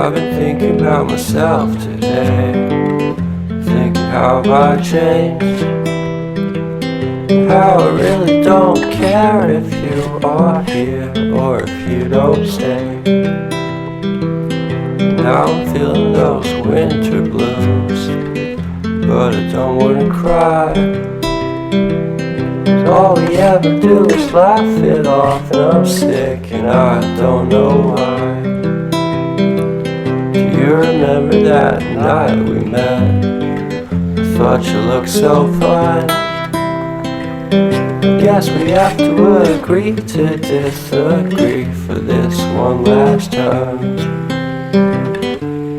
I've been thinking about myself today, thinking how have I changed, how I really don't care if you are here or if you don't stay. Now I'm feeling those winter blues, but I don't wanna cry. All we ever do is laugh it off, and I'm sick and I don't know why. Do you remember that night we met? I thought you looked so fine. Guess we have to agree to disagree for this one last time.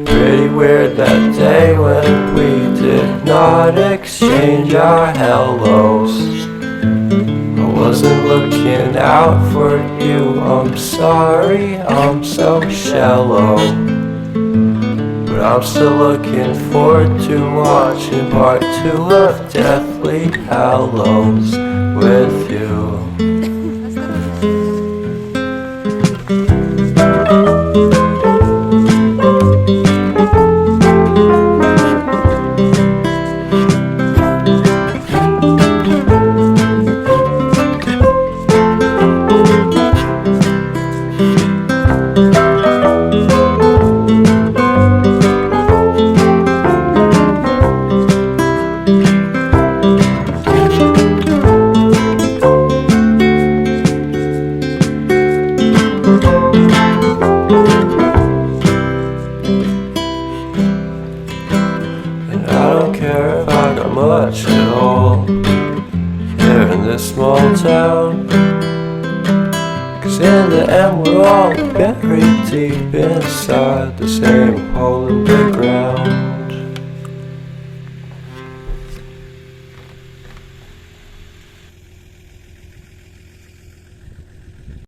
Pretty weird that day when we did not exchange our hellos. I wasn't looking out for you, I'm sorry, I'm so shallow. But I'm still looking forward to watching part 2 of Deathly Hallows with you. Much at all here in this small town, 'cause in the end we're all buried deep inside the same hole in the ground.